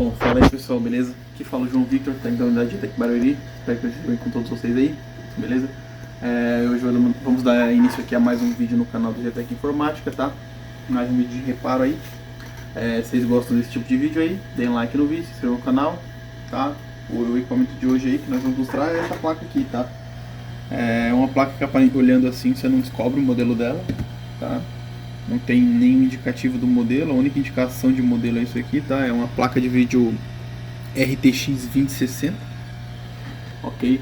Bom, fala aí pessoal, beleza? Aqui fala o João Victor, técnico da unidade de Tec Barueri. Espero que eu esteja bem com todos vocês aí, beleza? Hoje vamos dar início aqui a mais um vídeo no canal do GTEC Informática, tá? Mais um vídeo de reparo aí. Se vocês gostam desse tipo de vídeo aí, deem like no vídeo, se inscrevam no canal, tá? O equipamento de hoje aí que nós vamos mostrar é essa placa aqui, tá? É uma placa que olhando assim você não descobre o modelo dela, tá? Não tem nenhum indicativo do modelo, a única indicação de modelo é isso aqui, tá? É uma placa de vídeo RTX 2060, ok?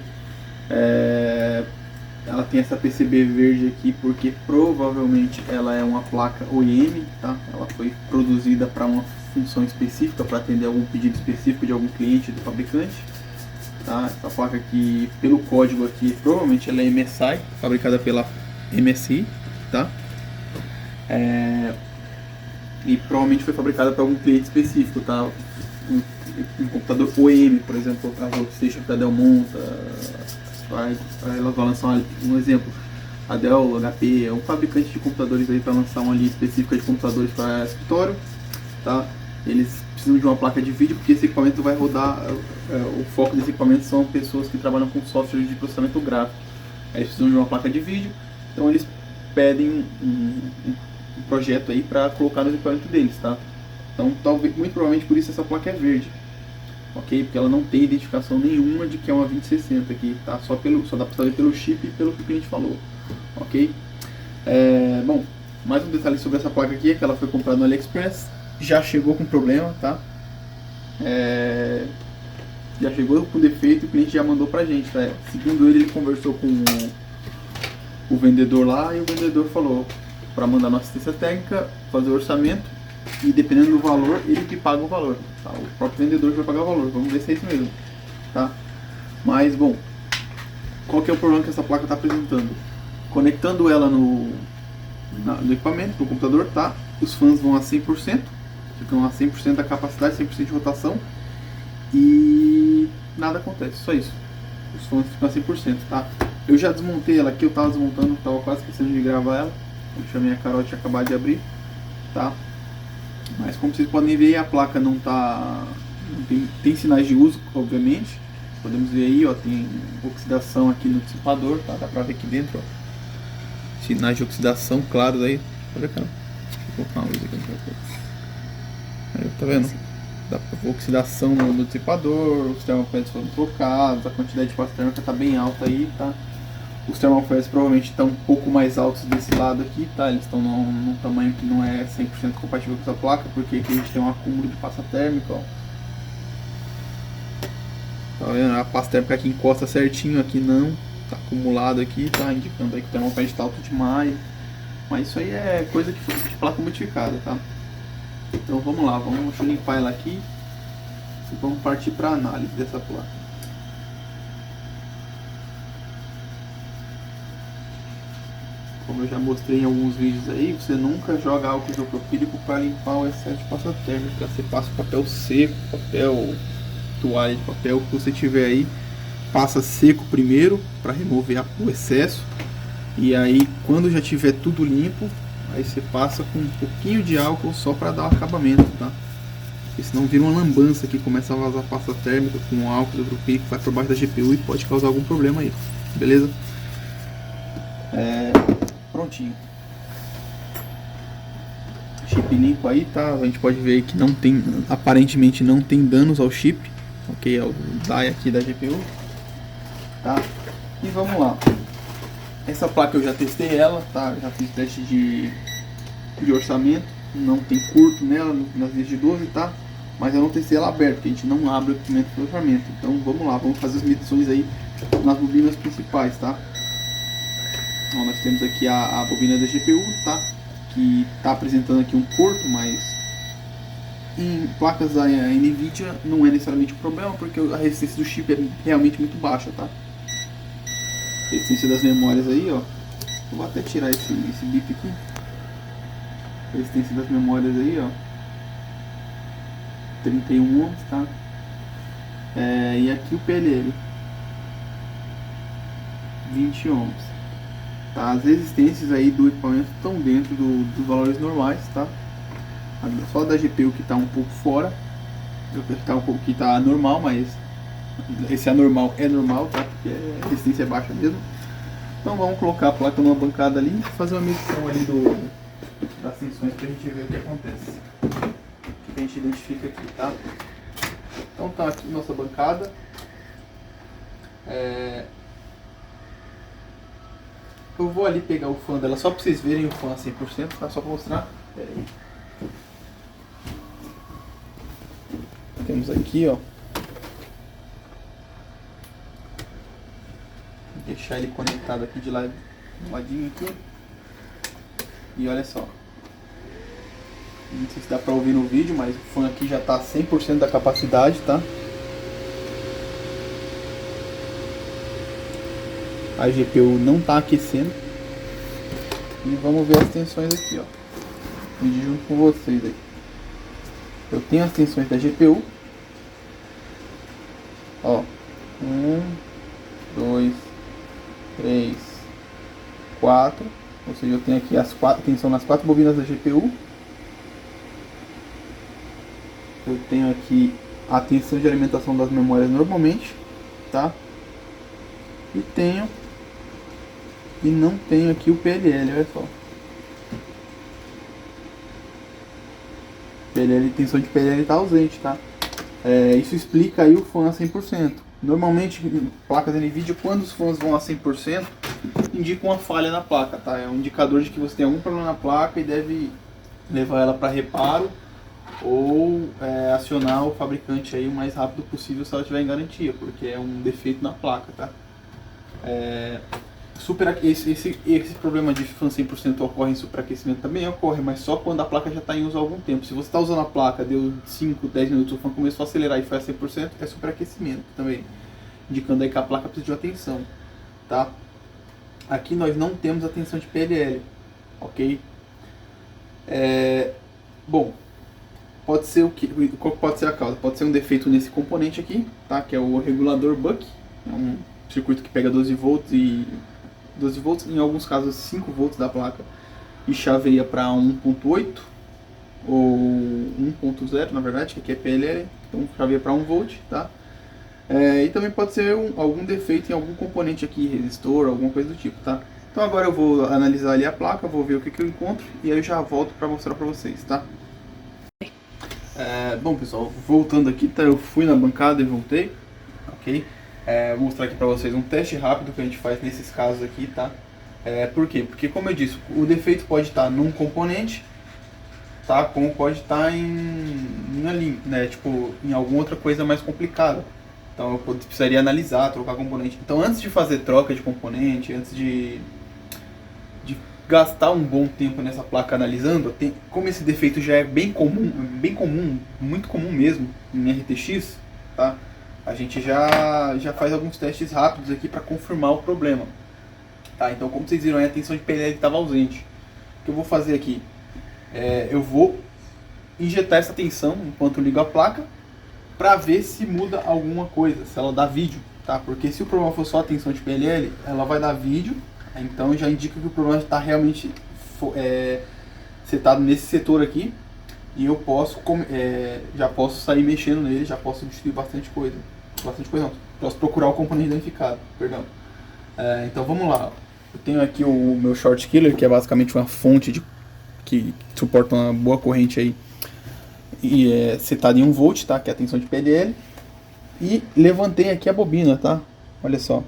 Ela tem essa PCB verde aqui porque provavelmente ela é uma placa OEM, tá? Ela foi produzida para uma função específica, para atender algum pedido específico de algum cliente do fabricante, tá? Essa placa aqui, pelo código aqui, provavelmente ela é MSI, fabricada pela MSI, tá? E provavelmente foi fabricada para algum cliente específico, tá? Um computador OEM, por exemplo, a Workstation que a Dell monta, ela vai lançar um exemplo, a Dell, HP, é um fabricante de computadores aí para lançar uma linha específica de computadores para escritório, tá? Eles precisam de uma placa de vídeo porque esse equipamento vai rodar, o foco desse equipamento são pessoas que trabalham com software de processamento gráfico. Eles precisam de uma placa de vídeo, então eles pedem um projeto aí para colocar no equipamento deles, tá? Então, talvez, muito provavelmente por isso essa placa é verde, ok? Porque ela não tem identificação nenhuma de que é uma 2060 aqui, tá? Só dá para saber pelo chip e pelo que o cliente falou, ok? Bom, mais um detalhe sobre essa placa aqui é que ela foi comprada no AliExpress, já chegou com problema, tá? Já chegou com defeito e o cliente já mandou pra gente, tá? Segundo ele conversou com o vendedor lá e o vendedor falou para mandar nossa assistência técnica, fazer o orçamento e dependendo do valor, ele que paga o valor, tá? O próprio vendedor vai pagar o valor, vamos ver se é isso mesmo, tá? Mas, bom, qual que é o problema que essa placa está apresentando? Conectando ela no equipamento, no computador, tá? Os fãs vão a 100%, ficam a 100% da capacidade, 100% de rotação e nada acontece, só isso. Os fãs ficam a 100%, tá? Eu já desmontei ela aqui, eu estava desmontando, estava quase esquecendo de gravar ela. Eu chamei a Carol de acabar de abrir, tá? Mas como vocês podem ver, a placa não tem sinais de uso, obviamente. Podemos ver aí, ó, tem oxidação aqui no dissipador, tá? Dá pra ver aqui dentro, ó. Sinais de oxidação claros aí. Olha, cara. Vou colocar uma luz aqui. Aí, tá vendo? Dá pra ver oxidação no dissipador, os termopetes foram trocados, a quantidade de pasta térmica tá bem alta aí, tá? Os termopads provavelmente estão um pouco mais altos desse lado aqui, tá? Eles estão num tamanho que não é 100% compatível com essa placa, porque aqui a gente tem um acúmulo de pasta térmica, ó. Tá vendo? A pasta térmica aqui encosta certinho, aqui não. Tá acumulado aqui, tá indicando aí que o termopad está alto demais. Mas isso aí é coisa de placa modificada, tá? Então vamos lá, deixa eu limpar ela aqui e vamos partir para a análise dessa placa. Como eu já mostrei em alguns vídeos aí, você nunca joga álcool isopropílico para limpar o excesso de pasta térmica. Você passa papel seco, toalha de papel que você tiver aí, passa seco primeiro para remover o excesso, e aí quando já tiver tudo limpo, aí você passa com um pouquinho de álcool só para dar o acabamento, tá? Porque senão vira uma lambança que começa a vazar pasta térmica com álcool isopropílico, vai por baixo da GPU e pode causar algum problema aí, beleza? Prontinho. Chip limpo aí, tá? A gente pode ver que não tem, aparentemente não tem danos ao chip, ok? É o DI aqui da GPU, tá? E vamos lá. Essa placa eu já testei ela, tá? Já fiz teste de orçamento, não tem curto nela nas linhas de 12, tá? Mas eu não testei ela aberta, porque a gente não abre o equipamento do orçamento. Então vamos lá, vamos fazer as medições aí nas bobinas principais, tá? Então, nós temos aqui a bobina da GPU, tá? Que está apresentando aqui um curto, mas em placas da NVIDIA não é necessariamente um problema, porque a resistência do chip é realmente muito baixa, tá? A resistência das memórias aí, ó. Eu vou até tirar esse bip aqui. A resistência das memórias aí, ó. 31 ohms, tá? E aqui o PLL. 20 ohms. Tá? As resistências aí do equipamento estão dentro dos valores normais, tá? Só da GPU que está um pouco fora, que tá normal, mas esse anormal é normal, tá? Porque a resistência é baixa mesmo. Então vamos colocar a placa numa bancada ali e fazer uma medição ali das tensões pra gente ver o que acontece. O que a gente identifica aqui, tá? Então tá aqui nossa bancada. Eu vou ali pegar o fã dela só pra vocês verem o fã a 100%, tá? Só pra mostrar. Pera aí. Temos aqui, ó. Vou deixar ele conectado aqui de lado, do ladinho aqui. E olha só. Não sei se dá pra ouvir no vídeo, mas o fã aqui já tá 100% da capacidade, tá? A GPU não tá aquecendo. E vamos ver as tensões aqui, ó. Vídeo junto com vocês aí. Eu tenho as tensões da GPU. Ó. 1, 2, 3, 4. Ou seja, eu tenho aqui as tensão nas 4 bobinas da GPU. Eu tenho aqui a tensão de alimentação das memórias normalmente, tá? E não tenho aqui o PLL, olha só. PLL, tensão de PLL está ausente, tá? Isso explica aí o fã a 100%. Normalmente, placas NVIDIA, quando os fãs vão a 100%, indica uma falha na placa, tá? É um indicador de que você tem algum problema na placa e deve levar ela para reparo ou acionar o fabricante aí o mais rápido possível se ela estiver em garantia, porque é um defeito na placa, tá? Esse problema de fan 100% ocorre em superaquecimento também ocorre, mas só quando a placa já está em uso há algum tempo. Se você está usando a placa, deu 5, 10 minutos, o fan começou a acelerar e foi a 100%, é superaquecimento também, indicando aí que a placa precisa de atenção, tá? Aqui nós não temos atenção de PLL, ok? Bom, pode ser o que? Qual pode ser a causa? Pode ser um defeito nesse componente aqui, tá? Que é o regulador buck, é um circuito que pega 12 volts e 12 volts, em alguns casos 5 volts da placa e chaveia para 1.8 ou 1.0 na verdade, que aqui é PLL, então chaveia para 1 volt, tá? E também pode ser algum defeito em algum componente aqui, resistor, alguma coisa do tipo, tá? Então agora eu vou analisar ali a placa, vou ver o que eu encontro e aí eu já volto para mostrar para vocês, tá? Bom pessoal, voltando aqui, tá? Eu fui na bancada e voltei, ok? Vou mostrar aqui para vocês um teste rápido que a gente faz nesses casos aqui, tá? Por quê? Porque como eu disse, o defeito pode estar num componente, tá? Como pode estar né? Tipo, em alguma outra coisa mais complicada. Então eu precisaria analisar, trocar componente. Então antes de fazer troca de componente, antes de gastar um bom tempo nessa placa analisando, como esse defeito já é bem comum, muito comum mesmo em RTX, tá? A gente já faz alguns testes rápidos aqui para confirmar o problema. Tá, então como vocês viram, a tensão de PLL estava ausente. O que eu vou fazer aqui? Eu vou injetar essa tensão enquanto eu ligo a placa para ver se muda alguma coisa, se ela dá vídeo. Tá? Porque se o problema for só a tensão de PLL, ela vai dar vídeo, então já indica que o problema está realmente setado nesse setor aqui. E eu já posso sair mexendo nele, já posso substituir bastante coisa não, posso procurar o componente danificado, perdão. Então vamos lá, eu tenho aqui o meu short killer, que é basicamente uma fonte que suporta uma boa corrente aí, e é setado em 1 volt, tá? Que é a tensão de PLL, e levantei aqui a bobina, tá? Olha só,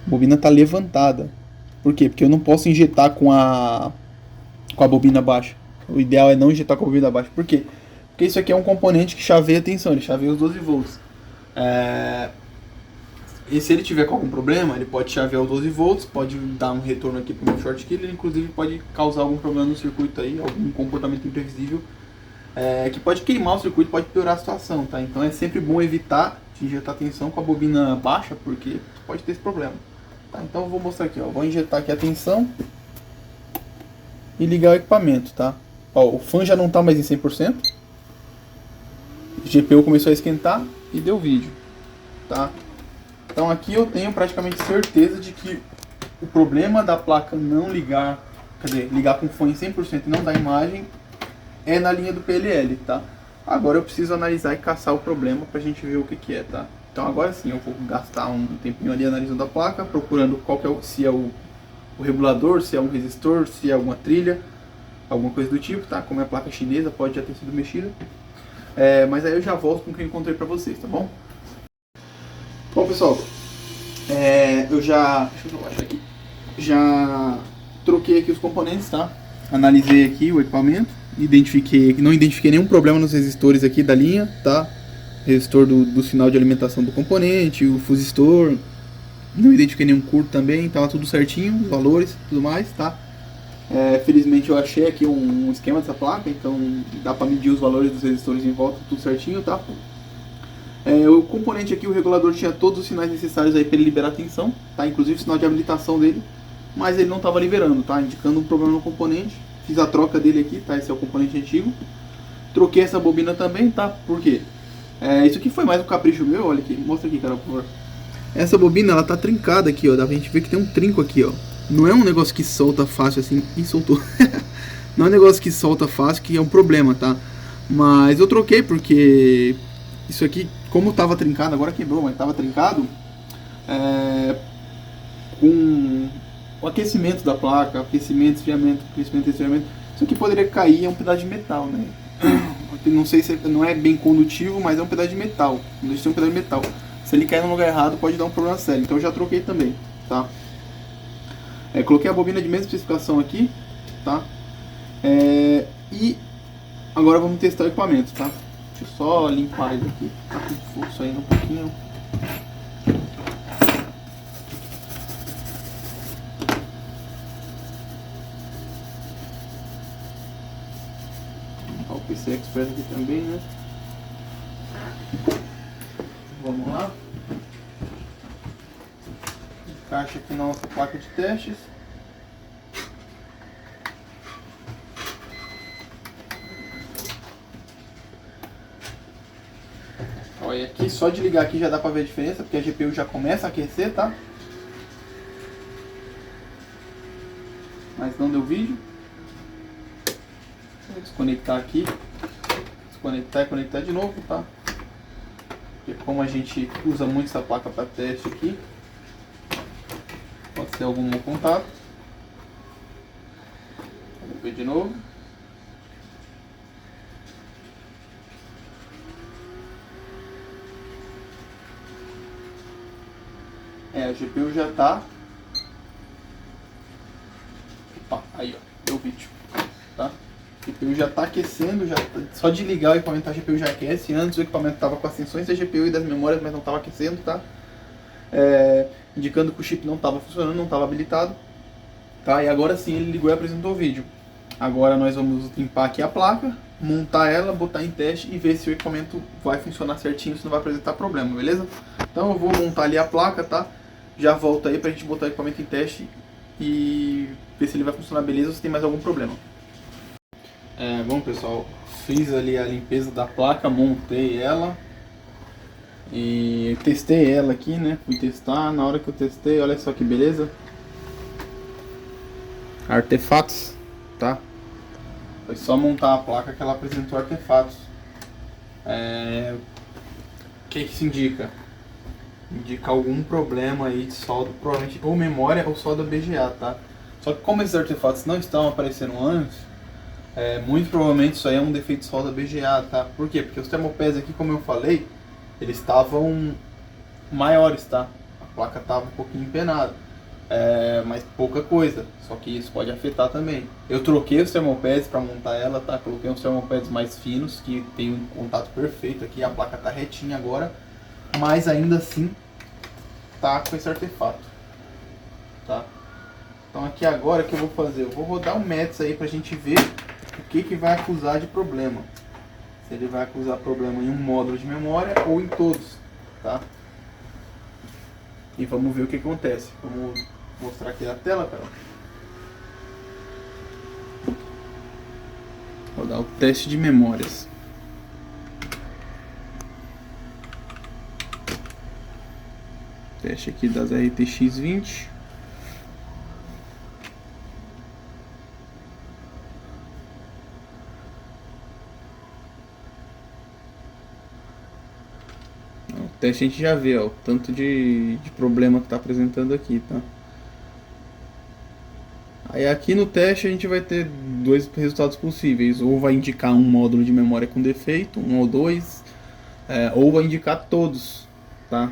a bobina tá levantada. Por quê? Porque eu não posso injetar com a bobina baixa. O ideal é não injetar com a bobina baixa. Por quê? Porque isso aqui é um componente que chaveia a tensão, ele chaveia os 12 volts. E se ele tiver com algum problema, ele pode chavear os 12 volts, pode dar um retorno aqui para o meu short killer, inclusive pode causar algum problema no circuito aí, algum comportamento imprevisível, que pode queimar o circuito, pode piorar a situação, tá? Então é sempre bom evitar de injetar tensão com a bobina baixa, porque pode ter esse problema. Tá? Então eu vou mostrar aqui, ó. Vou injetar aqui a tensão e ligar o equipamento, tá? Ó, o fan já não está mais em 100%. O GPU começou a esquentar e deu vídeo, tá? Então aqui eu tenho praticamente certeza de que o problema da placa não ligar, quer dizer, ligar com o fone 100% e não dar imagem, é na linha do PLL, tá? Agora eu preciso analisar e caçar o problema pra gente ver o que que é, tá? Então agora sim eu vou gastar um tempinho ali analisando a placa, procurando qual que é se é o regulador, se é um resistor, se é alguma trilha, alguma coisa do tipo, tá? Como é placa chinesa, pode já ter sido mexida. Mas aí eu já volto com o que eu encontrei pra vocês, tá bom? Bom, pessoal, eu já... Deixa eu achar aqui. Já troquei aqui os componentes, tá? Analisei aqui o equipamento, não identifiquei nenhum problema nos resistores aqui da linha, tá? Resistor do sinal de alimentação do componente, o fusistor, não identifiquei nenhum curto também, tava tudo certinho, os valores, tudo mais, tá? Felizmente eu achei aqui um esquema dessa placa, então dá para medir os valores dos resistores em volta, tudo certinho, tá? O componente aqui, o regulador tinha todos os sinais necessários aí para ele liberar a tensão, tá? Inclusive o sinal de habilitação dele, mas ele não estava liberando, tá? Indicando um problema no componente. Fiz a troca dele aqui, tá? Esse é o componente antigo. Troquei essa bobina também, tá? Por quê? Isso aqui foi mais um capricho meu, olha aqui, mostra aqui, cara, por favor. Essa bobina, ela tá trincada aqui, ó, dá pra gente ver que tem um trinco aqui, ó. Não é um negócio que solta fácil assim, e soltou. Não é um negócio que solta fácil, que é um problema, tá? Mas eu troquei porque isso aqui, como tava trincado, agora quebrou, mas tava trincado, com o aquecimento da placa, aquecimento, esfriamento, isso aqui poderia cair, é um pedaço de metal, né? Não sei se não é bem condutivo, mas é um pedaço de metal. Não deixa de ser um pedaço de metal. Se ele cair no lugar errado, pode dar um problema sério. Então eu já troquei também, tá? Coloquei a bobina de mesma especificação aqui, tá? E agora vamos testar o equipamento, tá? Deixa eu só limpar ele aqui. Tá com fluxo ainda um pouquinho. O PC Express aqui também, né? Vamos lá. Encaixa aqui na nossa placa de testes. Olha, aqui só de ligar aqui já dá pra ver a diferença, porque a GPU já começa a aquecer, tá? Mas não deu vídeo. Vou desconectar aqui. Desconectar e conectar de novo, tá? Porque como a gente usa muito essa placa para teste aqui, pode ser algum mau contato. Vamos ver de novo. A GPU já tá. Opa, aí ó, deu vídeo, tá? A GPU já tá aquecendo, só de ligar o equipamento a GPU já aquece. Antes o equipamento tava com as tensões da GPU e das memórias, mas não tava aquecendo, tá? Indicando que o chip não tava funcionando, não tava habilitado, tá? E agora sim ele ligou e apresentou o vídeo. Agora nós vamos limpar aqui a placa, montar ela, botar em teste e ver se o equipamento vai funcionar certinho, se não vai apresentar problema, beleza? Então eu vou montar ali a placa, tá? Já volto aí pra gente botar o equipamento em teste e ver se ele vai funcionar beleza ou se tem mais algum problema. Bom pessoal, fiz ali a limpeza da placa, montei ela e testei ela aqui, né? Fui testar, na hora que eu testei, olha só que beleza. Artefatos, tá? Foi só montar a placa que ela apresentou artefatos. O que isso indica? Indica algum problema aí de solda, provavelmente ou memória ou solda BGA, tá? Só que como esses artefatos não estavam aparecendo antes, muito provavelmente isso aí é um defeito de solda BGA, tá? Por quê? Porque os termopads aqui, como eu falei, eles estavam maiores, tá? A placa estava um pouquinho empenada, mas pouca coisa, só que isso pode afetar também. Eu troquei os termopads para montar ela, tá? Coloquei uns termopads mais finos, que tem um contato perfeito aqui, a placa tá retinha agora, mas ainda assim tá com esse artefato, tá? Então aqui agora o que eu vou fazer? Eu vou rodar o METS aí pra gente ver o que vai acusar de problema. Se ele vai acusar problema em um módulo de memória ou em todos, tá? E vamos ver o que acontece. Vamos mostrar aqui na tela, cara. Vou dar o teste de memórias. Teste aqui das RTX 20. teste a gente já vê, ó, o tanto de problema que está apresentando aqui, tá? Aí aqui no teste a gente vai ter dois resultados possíveis, ou vai indicar um módulo de memória com defeito, um ou dois, ou vai indicar todos, tá?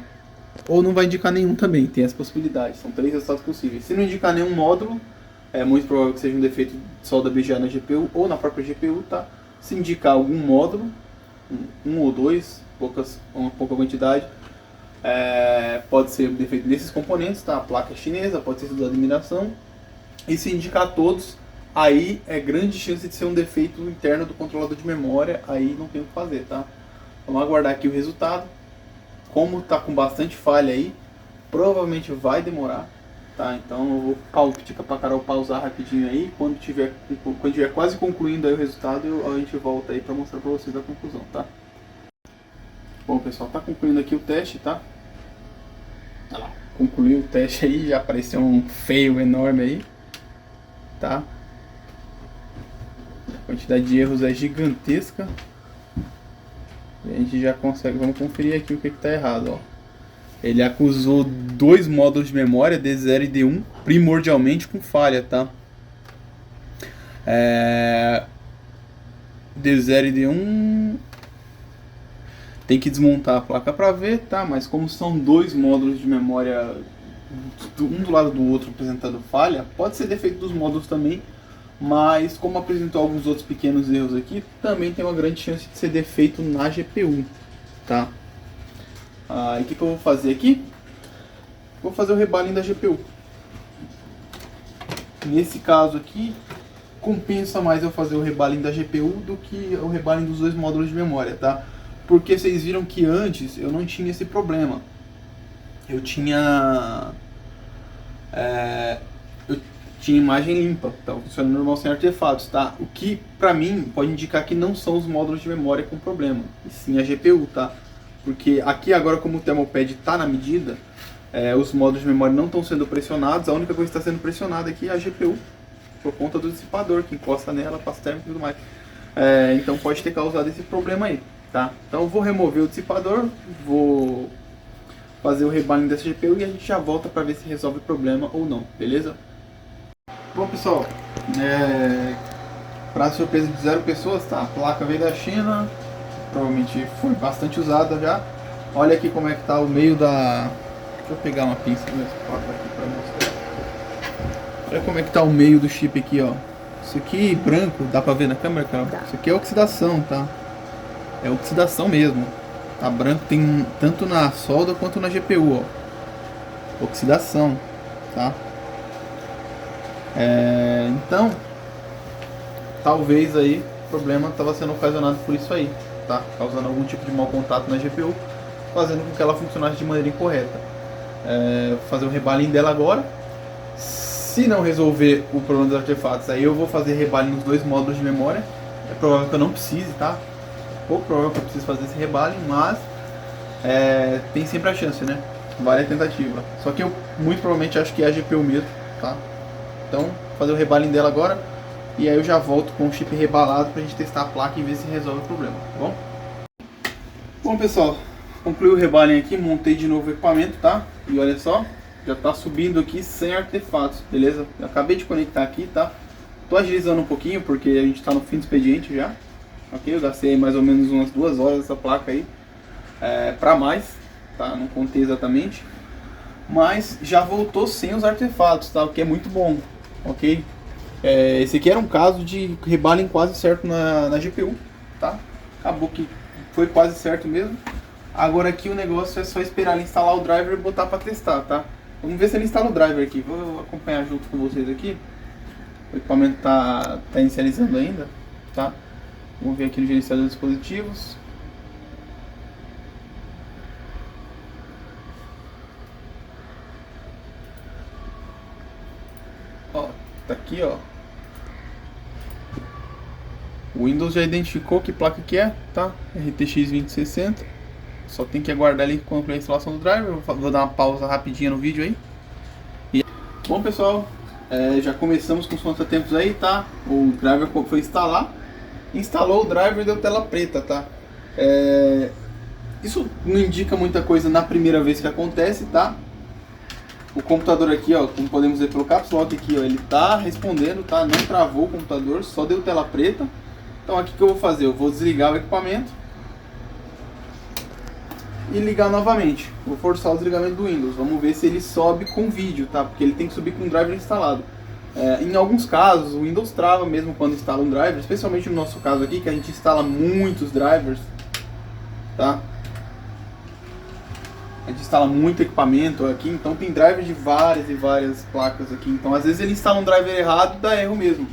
Ou não vai indicar nenhum também, tem essa possibilidade, são três resultados possíveis. Se não indicar nenhum módulo, é muito provável que seja um defeito só da BGA na GPU ou na própria GPU, tá? Se indicar algum módulo, um ou dois, uma pouca quantidade, pode ser defeito desses componentes, tá? A placa é chinesa, pode ser da admiração. E se indicar todos, aí é grande chance de ser um defeito interno do controlador de memória, aí não tem o que fazer, tá? Vamos aguardar aqui o resultado. Como tá com bastante falha aí, provavelmente vai demorar, tá? Então eu vou pedir pra Carol pausar rapidinho aí, quando tiver quase concluindo aí o resultado, a gente volta aí pra mostrar pra vocês a conclusão, tá? Bom, pessoal, tá concluindo aqui o teste, tá? Olha lá, concluiu o teste aí, já apareceu um fail enorme aí, tá? A quantidade de erros é gigantesca. E a gente já consegue, vamos conferir aqui o que está errado, ó. Ele acusou dois módulos de memória, D0 e D1, primordialmente com falha, tá? D0 e D1 tem que desmontar a placa para ver, tá? Mas como são dois módulos de memória, um do lado do outro apresentando falha, pode ser defeito dos módulos também, mas como apresentou alguns outros pequenos erros aqui, também tem uma grande chance de ser defeito na GPU, tá? E o que eu vou fazer aqui? Vou fazer o rebaling da GPU. Nesse caso aqui, compensa mais eu fazer o rebaling da GPU do que o rebaling dos dois módulos de memória, tá? Porque vocês viram que antes eu não tinha esse problema. Eu tinha imagem limpa, estava funcionando normal sem artefatos, tá? O que pra mim pode indicar que não são os módulos de memória com problema, e sim a GPU, tá? Porque aqui agora, como o Thermalpad está na medida, os módulos de memória não estão sendo pressionados, a única coisa que está sendo pressionada aqui é a GPU, por conta do dissipador que encosta nela, passa térmico e tudo mais. Então pode ter causado esse problema aí, tá? Então eu vou remover o dissipador, vou fazer o rebaling dessa GPU e a gente já volta para ver se resolve o problema ou não, beleza? Bom, pessoal, para surpresa de 0 pessoas, tá? A placa veio da China, provavelmente foi bastante usada já. Olha aqui como é que tá o meio da... Deixa eu pegar uma pinça nessa placa aqui para mostrar. Olha como é que tá o meio do chip aqui, ó. Isso aqui branco, dá pra ver na câmera, Carol? Isso aqui é oxidação, tá? É oxidação mesmo. Tá branco, tem tanto na solda quanto na GPU, ó. Oxidação, tá? Então, talvez aí o problema estava sendo ocasionado por isso aí, tá? Causando algum tipo de mau contato na GPU, fazendo com que ela funcionasse de maneira incorreta. Vou fazer o rebaling dela agora. Se não resolver o problema dos artefatos, aí eu vou fazer rebaling nos dois módulos de memória. É provável que eu não precise, tá? Pouco provável que eu precise fazer esse rebaling, mas tem sempre a chance, né? Vale a tentativa. Só que eu muito provavelmente acho que é a GPU mesmo, tá? Então, vou fazer o rebaling dela agora e aí eu já volto com o chip rebalado pra gente testar a placa e ver se resolve o problema, tá bom? Bom, pessoal, concluí o rebaling aqui, montei de novo o equipamento, tá? E olha só, já tá subindo aqui sem artefatos, beleza? Eu acabei de conectar aqui, tá? Tô agilizando um pouquinho porque a gente tá no fim do expediente já, ok? Eu gastei mais ou menos umas 2 horas essa placa aí, pra mais, tá? Não contei exatamente, mas já voltou sem os artefatos, tá? O que é muito bom, ok? Esse aqui era um caso de rebaling quase certo na GPU, tá? Acabou que foi quase certo mesmo. Agora aqui o negócio é só esperar ele instalar o driver e botar para testar, tá? Vamos ver se ele instala o driver aqui. Vou acompanhar junto com vocês aqui. O equipamento tá inicializando ainda, tá? Vamos ver aqui no gerenciador de dispositivos. Ó, tá aqui, ó. O Windows já identificou que placa que é, tá? RTX 2060. Só tem que aguardar ele concluir a instalação do driver. Vou dar uma pausa rapidinha no vídeo aí. Bom, pessoal, já começamos com os contratempos aí, tá? O driver foi instalar. Instalou o driver e deu tela preta, tá? Isso não indica muita coisa na primeira vez que acontece, tá? O computador aqui, ó, como podemos ver pelo caps lock aqui, ó, ele tá respondendo, tá? Não travou o computador, só deu tela preta. Então aqui que eu vou fazer? Eu vou desligar o equipamento e ligar novamente. Vou forçar o desligamento do Windows. Vamos ver se ele sobe com vídeo, tá? Porque ele tem que subir com o driver instalado. Em alguns casos, o Windows trava mesmo quando instala um driver, especialmente no nosso caso aqui, que a gente instala muitos drivers, tá? A gente instala muito equipamento aqui, então tem driver de várias e várias placas aqui. Então às vezes ele instala um driver errado e dá erro mesmo.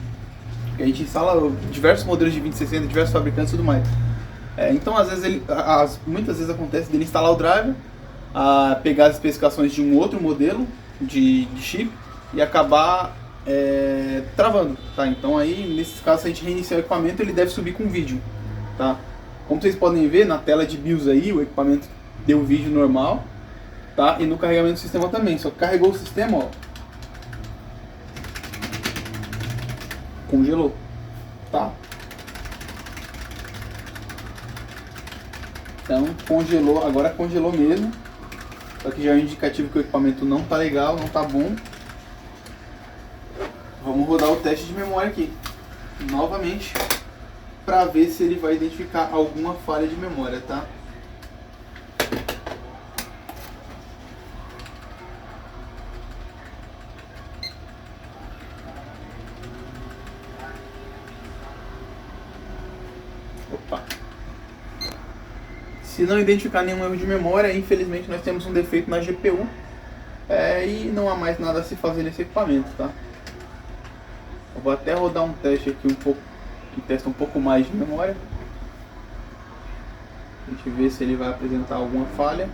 A gente instala diversos modelos de 2060, diversos fabricantes e tudo mais. Então às vezes muitas vezes acontece dele instalar o driver, pegar as especificações de um outro modelo de chip e acabar travando, tá? Então aí nesses casos, se a gente reiniciar o equipamento, ele deve subir com vídeo, tá? Como vocês podem ver na tela de BIOS aí, o equipamento deu vídeo normal, tá? E no carregamento do sistema também, só que carregou o sistema, ó, congelou, tá? Então congelou, agora congelou mesmo, só que já é um indicativo que o equipamento não tá legal, não tá bom. Vamos rodar o teste de memória aqui, novamente, para ver se ele vai identificar alguma falha de memória, tá? Opa. Se não identificar nenhum erro de memória, infelizmente nós temos um defeito na GPU, e não há mais nada a se fazer nesse equipamento, tá? Eu vou até rodar um teste aqui que testa um pouco mais de memória. A gente vê se ele vai apresentar alguma falha.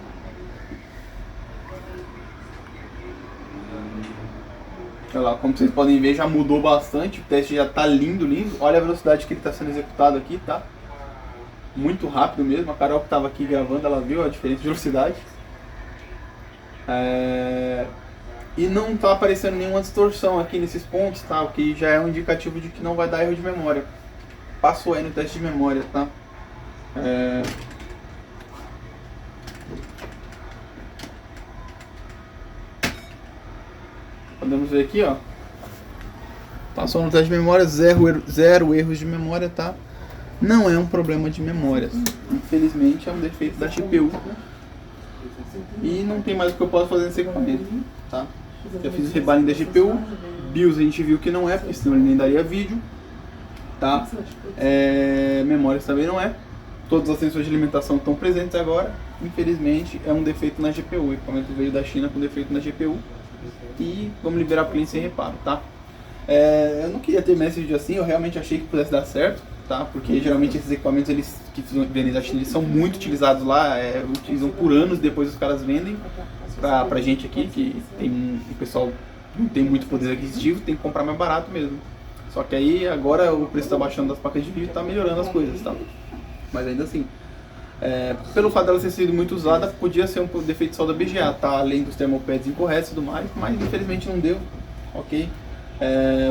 Olha lá, como vocês podem ver, já mudou bastante. O teste já está lindo, lindo. Olha a velocidade que ele está sendo executado aqui, tá? Muito rápido mesmo. A Carol que estava aqui gravando, ela viu a diferença de velocidade. E não está aparecendo nenhuma distorção aqui nesses pontos, tá? O que já é um indicativo de que não vai dar erro de memória. Passou aí no teste de memória, tá? Podemos ver aqui, ó. Passou no teste de memória, zero erros de memória, tá? Não é um problema de memória. Infelizmente é um defeito da GPU. E não tem mais o que eu possa fazer nesse equipamento, tá? Já fiz o rebaling da GPU. BIOS a gente viu que não é, porque senão ele nem daria vídeo, tá? Memórias também não é. Todas as sensores de alimentação estão presentes agora. Infelizmente é um defeito na GPU. O equipamento veio da China com defeito na GPU. E vamos liberar o cliente sem reparo, tá? Eu não queria ter mais esse vídeo assim, eu realmente achei que pudesse dar certo, tá? Porque geralmente esses equipamentos que vêm da China, eles são muito utilizados lá, utilizam por anos, depois os caras vendem pra gente aqui, que o pessoal não tem muito poder aquisitivo, tem que comprar mais barato mesmo. Só que aí agora o preço tá baixando das placas de vídeo e tá melhorando as coisas, tá? Mas ainda assim, pelo fato dela ter sido muito usada, podia ser um defeito de solda BGA, tá? Além dos thermopads incorretos e tudo mais, mas infelizmente não deu, ok?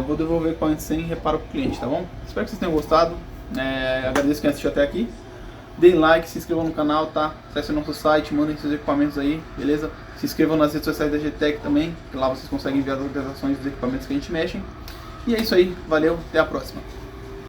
Vou devolver o equipamento sem reparo pro cliente, tá bom? Espero que vocês tenham gostado, agradeço quem assistiu até aqui. Deem like, se inscrevam no canal, tá? Acessem o nosso site, mandem seus equipamentos aí, beleza? Se inscrevam nas redes sociais da GTEC também, que lá vocês conseguem ver as atualizações dos equipamentos que a gente mexe. E é isso aí, valeu, até a próxima.